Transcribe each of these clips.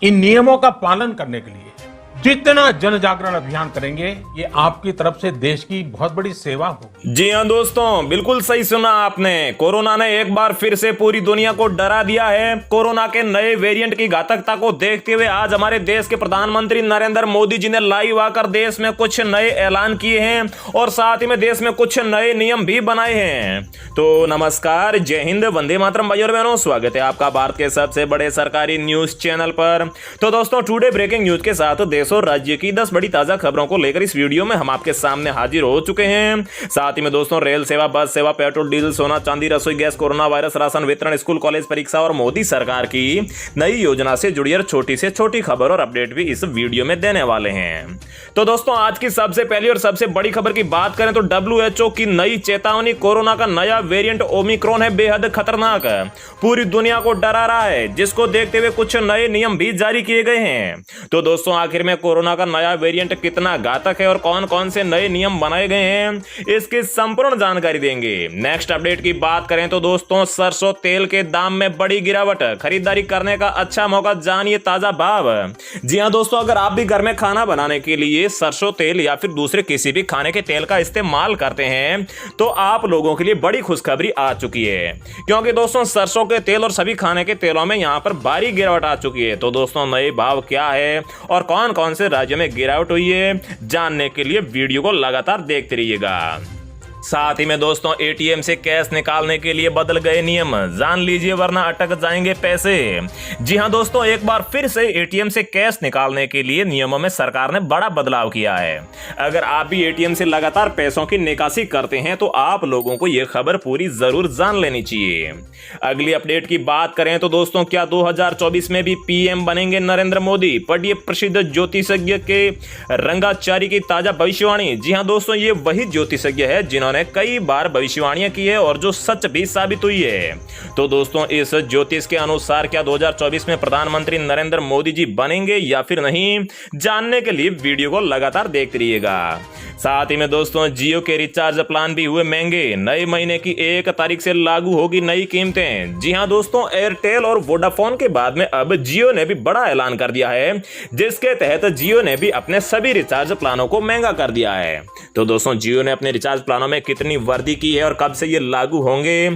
इन नियमों का पालन करने के लिए जितना जन जागरण अभियान करेंगे, ये आपकी तरफ से देश की बहुत बड़ी सेवा होगी। जी हाँ दोस्तों, बिल्कुल सही सुना आपने। कोरोना ने एक बार फिर से पूरी दुनिया को डरा दिया है। कोरोना के नए वेरिएंट की घातकता को देखते हुए आज हमारे देश के प्रधानमंत्री नरेंद्र मोदी जी ने लाइव आकर देश में कुछ नए ऐलान किए हैं और साथ ही में देश में कुछ नए नियम भी बनाए हैं। तो नमस्कार, जय हिंद, वंदे मातरम भाई और बहनों, स्वागत है आपका भारत के सबसे बड़े सरकारी न्यूज चैनल पर। तो दोस्तों, टुडे ब्रेकिंग न्यूज के साथ देश और राज्य की 10 बड़ी ताजा खबरों को लेकर इस वीडियो में हम आपके सामने हाजिर हो चुके हैं। साथ ही में दोस्तों, रेल सेवा, बस सेवा, पेट्रोल डीजल, सोना चांदी, रसोई गैस, कोरोना वायरस, राशन वितरण, स्कूल कॉलेज परीक्षा और मोदी सरकार की नई योजना से जुड़ी और छोटी से छोटी खबर और अपडेट भी इस वीडियो में देने वाले हैं। तो दोस्तों, आज की सबसे पहली और सबसे बड़ी खबर की बात करें तो WHO की नई चेतावनी, कोरोना का नया वेरिएंट ओमिक्रॉन है बेहद खतरनाक, पूरी दुनिया को डरा रहा है, जिसको देखते हुए कुछ नए नियम भी जारी किए गए हैं। तो दोस्तों, आखिर में कोरोना का नया वेरिएंट कितना घातक है और कौन कौन से नए नियम बनाए गए हैं, इसकी संपूर्ण जानकारी देंगे। नेक्स्ट अपडेट की बात करें तो दोस्तों, सरसों तेल के दाम में बड़ी गिरावट, खरीदारी करने का अच्छा मौका, जानिए ताजा भाव। जी हां दोस्तों, अगर आप भी घर में खाना बनाने के लिए सरसों तेल या फिर दूसरे किसी भी खाने के तेल का इस्तेमाल करते हैं तो आप लोगों के लिए बड़ी खुशखबरी आ चुकी है, क्योंकि दोस्तों सरसों के तेल और सभी खाने के तेलों में यहां पर भारी गिरावट आ चुकी है। तो दोस्तों, नए भाव क्या है और कौन कौन से राज्य में गिरावट हुई है, जानने के लिए वीडियो को लगातार देखते रहिएगा। साथ ही में दोस्तों, ATM से कैश निकालने के लिए बदल गए नियम, जान लीजिए वरना अटक जाएंगे पैसे। जी हां दोस्तों, एक बार फिर से ATM से कैश निकालने के लिए नियमों में सरकार ने बड़ा बदलाव किया है। अगर आप भी ATM से लगातार पैसों की निकासी करते हैं तो आप लोगों को यह खबर पूरी जरूर जान लेनी चाहिए। अगली अपडेट की बात करें तो दोस्तों, क्या 2024 में भी PM बनेंगे नरेंद्र मोदी? पढ़िए प्रसिद्ध ज्योतिषज्ञ के रंगाचारी की ताजा भविष्यवाणी। जी हां दोस्तों, ये वही ज्योतिषज्ञ है जिन्होंने कई बार भविष्यवाणियां की है और जो सच भी साबित हुई है। तो दोस्तों, इस ज्योतिष के अनुसार क्या 2024 में प्रधानमंत्री नरेंद्र मोदी जी बनेंगे या फिर नहीं, जानने के लिए वीडियो को लगातार देखते रहिएगा। साथ ही में दोस्तों, जियो के रिचार्ज प्लान भी हुए महंगे, नए महीने की 1 तारीख से लागू होगी नई कीमतें। जी हां दोस्तों, एयरटेल और वोडाफोन के बाद में अब जियो ने भी बड़ा ऐलान कर दिया है, जिसके तहत जियो ने भी अपने सभी रिचार्ज प्लानों को महंगा कर दिया है। तो दोस्तों, जियो ने अपने रिचार्ज प्लानों में कितनी वृद्धि की है और कब से ये लागू होंगे,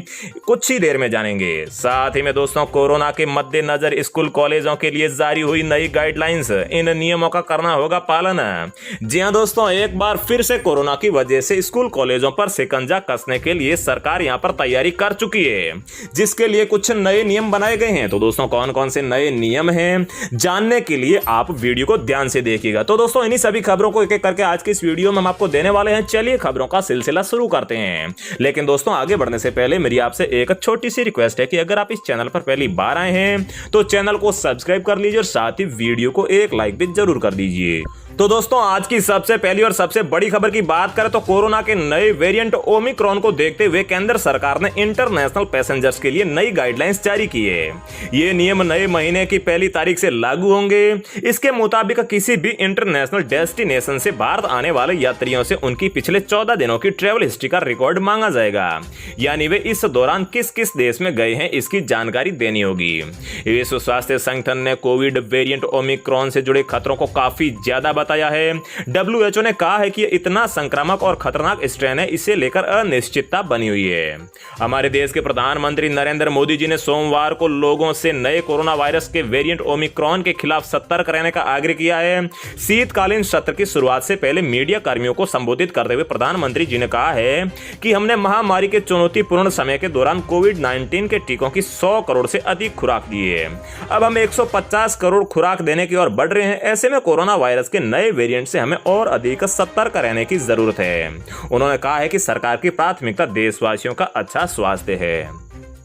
कुछ ही देर में जानेंगे। साथ ही में दोस्तों, कोरोना के मद्देनजर स्कूल कॉलेजों के लिए जारी हुई नई गाइडलाइंस, इन नियमों का करना होगा पालन। जी हां दोस्तों, एक बार फिर से कोरोना की वजह से स्कूल कॉलेजों पर शिकंजा कसने के लिए सरकार यहां पर तैयारी कर चुकी है, जिसके लिए कुछ नए नियम बनाए गए हैं। तो दोस्तों, कौन कौन से नए नियम हैं, जानने के लिए आप वीडियो को ध्यान से देखिएगा। तो दोस्तों, इन्हीं सभी खबरों को एक एक करके आज के इस वीडियो में हम आपको देने वाले हैं। चलिए खबरों का सिलसिला शुरू करते हैं। लेकिन दोस्तों, आगे बढ़ने से पहले मेरी आपसे एक छोटी सी रिक्वेस्ट है कि अगर आप इस चैनल पर पहली बार आए हैं तो चैनल को सब्सक्राइब कर लीजिए और साथ ही वीडियो को एक लाइक भी जरूर कर दीजिए। तो दोस्तों, आज की सबसे पहली और सबसे बड़ी खबर की बात करें तो कोरोना के नए वेरिएंट ओमिक्रॉन को देखते हुए केंद्र सरकार ने इंटरनेशनल पैसेंजर्स के लिए नई गाइडलाइंस जारी की है। ये नियम नए महीने की 1 तारीख से लागू होंगे। इसके मुताबिक किसी भी इंटरनेशनल डेस्टिनेशन से भारत आने वाले यात्रियों से उनकी पिछले 14 दिनों की ट्रेवल हिस्ट्री का रिकॉर्ड मांगा जाएगा, यानी वे इस दौरान किस किस देश में गए हैं इसकी जानकारी देनी होगी। विश्व स्वास्थ्य संगठन ने कोविड वेरिएंट ओमिक्रॉन से जुड़े खतरों को काफी ज्यादा बताया है। WHO ने कहा है कि इतना संक्रामक और खतरनाक स्ट्रेन है, इसे लेकर अनिश्चितता बनी हुई है। हमारे देश के प्रधानमंत्री नरेंद्र मोदी जी ने सोमवार को लोगों से नए कोरोना वायरस के वेरिएंट ओमिक्रॉन के खिलाफ सतर्क रहने का आग्रह किया है। शीतकालीन सत्र की शुरुआत से पहले मीडिया कर्मियों को संबोधित करते हुए प्रधानमंत्री जी ने कहा है कि हमने महामारी के चुनौतीपूर्ण समय के दौरान कोविड-19 के टीकों की 100 करोड़ से अधिक खुराक दी है। अब हम 150 करोड़ खुराक देने की ओर बढ़ रहे हैं। ऐसे में कोरोना वायरस के नए वेरिएंट से हमें और अधिक सतर्क रहने की जरूरत है। उन्होंने कहा है कि सरकार की प्राथमिकता देशवासियों का अच्छा स्वास्थ्य है।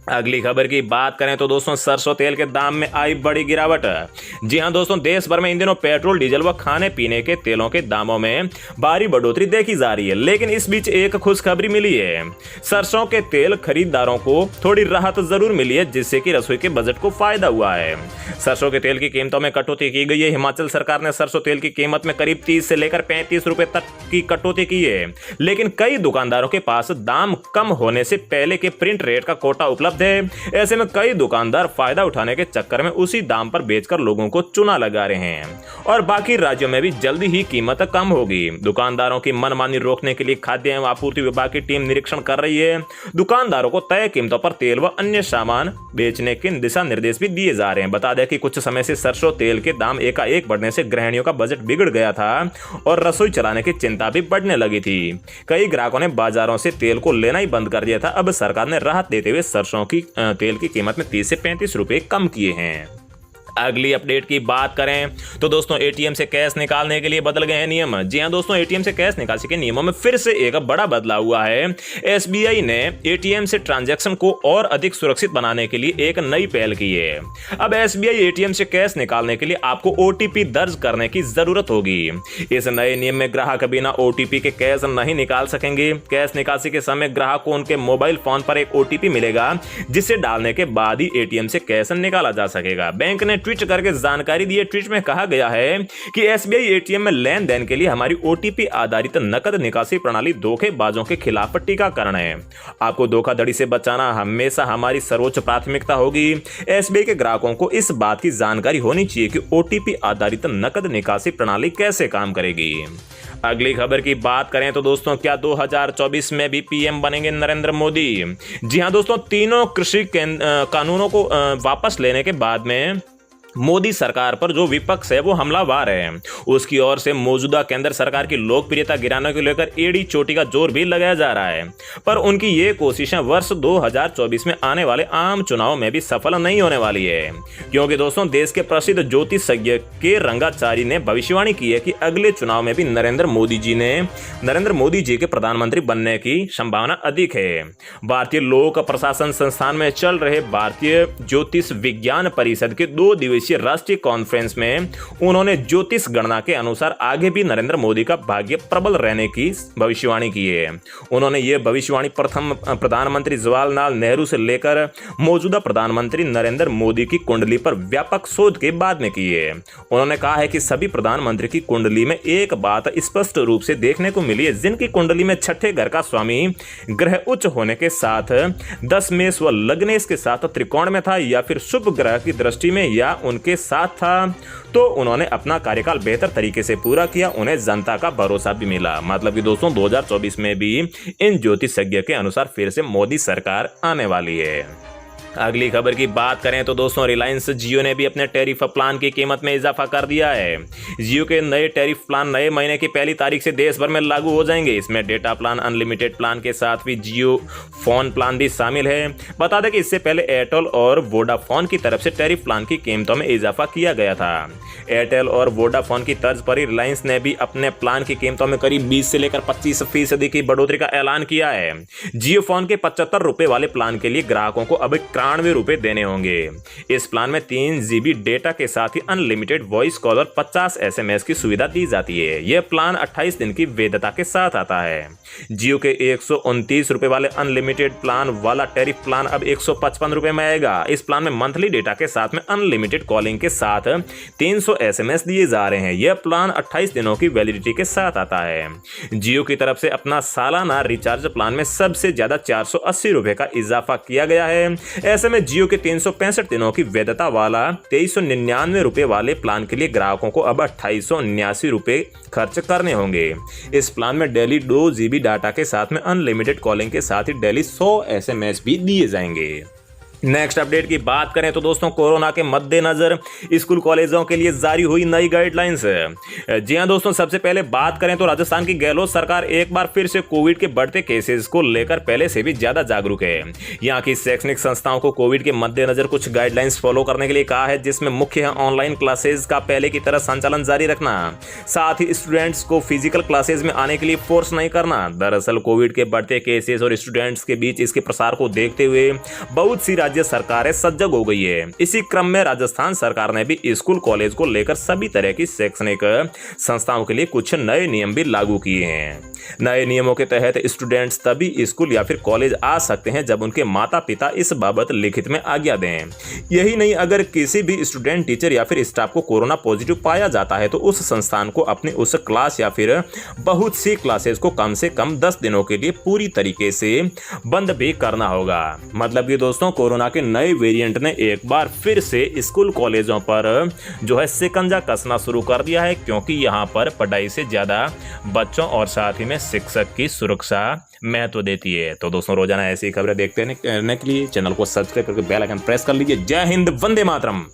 अगली खबर की बात करें तो दोस्तों, सरसों तेल के दाम में आई बड़ी गिरावट। जी हां दोस्तों, देश भर में इन दिनों पेट्रोल, डीजल व खाने पीने के तेलों के दामों में भारी बढ़ोतरी देखी जा रही है। लेकिन इस बीच एक खुशखबरी मिली है। सरसों के तेल खरीदारों को थोड़ी राहत जरूर मिली है, जिससे कि रसोई के बजट को फायदा हुआ है। सरसों के तेल की कीमतों में कटौती की गई है। हिमाचल सरकार ने सरसों तेल की कीमत में करीब 30 से लेकर 35 रुपए तक की कटौती की है। लेकिन कई दुकानदारों के पास दाम कम होने से पहले के प्रिंट रेट का कोटा उपलब्ध उपलब्ध है। ऐसे में कई दुकानदार फायदा उठाने के चक्कर में उसी दाम पर बेचकर लोगों को चूना लगा रहे हैं और बाकी राज्यों में भी जल्दी ही कीमत कम होगी। दुकानदारों की मनमानी रोकने के लिए खाद्य एवं आपूर्ति विभाग की टीम निरीक्षण कर रही है। दुकानदारों को तय कीमतों पर तेल व अन्य सामान बेचने के दिशा निर्देश भी दिए जा रहे हैं। बता दें कि कुछ समय से सरसों तेल के दाम एकाएक बढ़ने से गृहिणियों का बजट बिगड़ गया था और रसोई चलाने की चिंता भी बढ़ने लगी थी। कई ग्राहकों ने बाजारों से तेल को लेना ही बंद कर दिया था। अब सरकार ने राहत देते हुए सरसों की तेल की कीमत में 30 से 35 रुपए कम किए हैं। अगली अपडेट की बात करें तो दोस्तों एटीएम से कैश निकालने के लिए बदल गए हैं नियम। जी हां दोस्तों, एटीएम से कैश निकासी के नियमों में फिर से एक बड़ा बदलाव हुआ है। एसबीआई ने एटीएम से ट्रांजैक्शन को और अधिक सुरक्षित बनाने के लिए एक नई पहल की है। अब एसबीआई एटीएम से कैश निकालने के लिए आपको ओटीपी दर्ज करने की जरूरत होगी। इस नए नियम में ग्राहक बिना ओटीपी के कैश नहीं निकाल सकेंगे। कैश निकासी के समय ग्राहक को उनके मोबाइल फोन पर एक ओटीपी मिलेगा, जिसे डालने के बाद ही एटीएम से कैश निकाला जा सकेगा। बैंक ने ट्वीट करके जानकारी दी है। ट्वीट में कहा गया है कि एसबीआई एटीएम में लेन देन के लिए हमारी ओटीपी आधारित नकद निकासी प्रणाली धोखेबाजों के खिलाफ टीकाकरण है। आपको धोखाधड़ी से बचाना हमेशा हमारी सर्वोच्च प्राथमिकता होगी। एसबीआई के ग्राहकों को इस बात की जानकारी होनी चाहिए कि ओटीपी आधारित नकद निकासी प्रणाली कैसे काम करेगी। अगली खबर की बात करें तो दोस्तों, क्या 2024 में भी पीएम बनेंगे नरेंद्र मोदी? जी हां दोस्तों, तीनों कृषि कानूनों को वापस लेने के बाद में मोदी सरकार पर जो विपक्ष है वो हमलावर है। उसकी ओर से मौजूदा केंद्र सरकार की लोकप्रियता गिराने को लेकर एड़ी चोटी का जोर भी लगाया जा रहा है, पर उनकी ये कोशिशें वर्ष 2024 में आने वाले आम चुनाव में भी सफल नहीं होने वाली है, क्योंकि दोस्तों देश के प्रसिद्ध ज्योतिषज्ञ के रंगाचारी ने भविष्यवाणी की है कि अगले चुनाव में भी नरेंद्र मोदी जी के प्रधानमंत्री बनने की संभावना अधिक है। भारतीय लोक प्रशासन संस्थान में चल रहे भारतीय ज्योतिष विज्ञान परिषद के 2 दिवसीय राष्ट्रीय कॉन्फ्रेंस में उन्होंने ज्योतिष गणना के अनुसार आगे भी नरेंद्र मोदी का भाग्य प्रबल रहने की भविष्यवाणी की है। उन्होंने ये भविष्यवाणी प्रथम प्रधानमंत्री जवाहरलाल नेहरू से लेकर मौजूदा प्रधानमंत्री नरेंद्र मोदी की कुंडली पर व्यापक शोध के बाद में की है। उन्होंने कहा है कि सभी प्रधानमंत्री की कुंडली में एक बात स्पष्ट रूप से देखने को मिली है, जिनकी कुंडली में छठे घर का स्वामी ग्रह उच्च होने के साथ 10 मेष व लग्नेश के साथ त्रिकोण में था या फिर शुभ ग्रह की दृष्टि में या उनके साथ था, तो उन्होंने अपना कार्यकाल बेहतर तरीके से पूरा किया। उन्हें जनता का भरोसा भी मिला। मतलब कि दोस्तों 2024 में भी इन ज्योतिषज्ञ के अनुसार फिर से मोदी सरकार आने वाली है। अगली खबर की बात करें तो दोस्तों, रिलायंस जियो ने भी अपने टैरिफ प्लान की कीमत में इजाफा कर दिया है। जियो के नए टैरिफ प्लान नए महीने की पहली तारीख से देश भर में लागू हो जाएंगे। इसमें डेटा प्लान, अनलिमिटेड प्लान के साथ भी जियो फोन प्लान भी शामिल है। बता दें कि इससे पहले एयरटेल और वोडाफोन की तरफ से टैरिफ प्लान की कीमतों में इजाफा किया गया था। एयरटेल और वोडाफोन की तर्ज पर ही रिलायंस ने भी अपने प्लान की कीमतों में करीब 20 से लेकर 25% की बढ़ोतरी का ऐलान किया है। जियो फोन के 75 रुपए वाले प्लान के लिए ग्राहकों को अब 91 रुपए देने होंगे। इस प्लान में 3 GB डेटा के साथ ही अनलिमिटेड वॉइस कॉल और 50 SMS की सुविधा दी जाती है। यह प्लान 28 दिन की वैधता के साथ आता है। जियो के 129 रुपए वाले अनलिमिटेड प्लान वाला टैरिफ प्लान अब 155 रुपए में आएगा। इस प्लान में मंथली डेटा के साथ में अनलिमिटेड कॉलिंग के साथ 300 SMS दिए जा रहे हैं। यह प्लान 28 दिनों की वैलिडिटी के साथ आता है। जियो की तरफ से अपना सालाना रिचार्ज प्लान में सबसे ज्यादा 480 रुपए का इजाफा किया गया है। ऐसे में जियो के 365 दिनों की वैधता वाला 2399 रुपए वाले प्लान के लिए ग्राहकों को अब 2879 रुपए खर्च करने होंगे। इस प्लान में डेली 2 GB डाटा के साथ में अनलिमिटेड कॉलिंग के साथ ही डेली 100 SMS भी दिए जाएंगे। नेक्स्ट अपडेट की बात करें तो दोस्तों, कोरोना के मद्देनजर स्कूल कॉलेजों के लिए जारी हुई नई गाइडलाइंस है। जी हां दोस्तों, सबसे पहले बात करें तो राजस्थान की गहलोत सरकार एक बार फिर से कोविड के बढ़ते केसेस को लेकर पहले से भी ज्यादा जागरूक है। यहां की शैक्षणिक संस्थाओं को कोविड के मद्देनजर कुछ गाइडलाइंस फॉलो करने के लिए कहा है, जिसमें मुख्य है ऑनलाइन क्लासेज का पहले की तरह संचालन जारी रखना, साथ ही स्टूडेंट्स को फिजिकल क्लासेज में आने के लिए फोर्स नहीं करना। दरअसल कोविड के बढ़ते केसेस और स्टूडेंट्स के बीच इसके प्रसार को देखते हुए बहुत सी राज्य सरकारें सजग हो गई है। इसी क्रम में राजस्थान सरकार ने भी स्कूल कॉलेज को लेकर सभी तरह की शैक्षणिक संस्थाओं के लिए कुछ नए नियम भी लागू किए हैं। नए नियमों के तहत स्टूडेंट्स तभी स्कूल या फिर कॉलेज आ सकते हैं जब उनके माता पिता इस बाबत लिखित में आज्ञा दें। यही नहीं, अगर किसी भी स्टूडेंट, टीचर या फिर स्टाफ को कोरोना पॉजिटिव पाया जाता है तो उस संस्थान को अपनी उस क्लास या फिर बहुत सी क्लासेस को कम से कम 10 दिनों के लिए पूरी तरीके से बंद भी करना होगा। मतलब कि दोस्तों, कोरोना के नए वेरिएंट ने एक बार फिर से स्कूल कॉलेजों पर जो है शिकंजा कसना शुरू कर दिया है, क्योंकि यहाँ पर पढ़ाई से ज्यादा बच्चों और साथ ही में शिक्षक की सुरक्षा महत्व देती है। तो दोस्तों, रोजाना ऐसी खबरें देखते रहने के लिए चैनल को सब्सक्राइब करके बेल आइकन प्रेस कर लीजिए। जय हिंद, वंदे मातरम।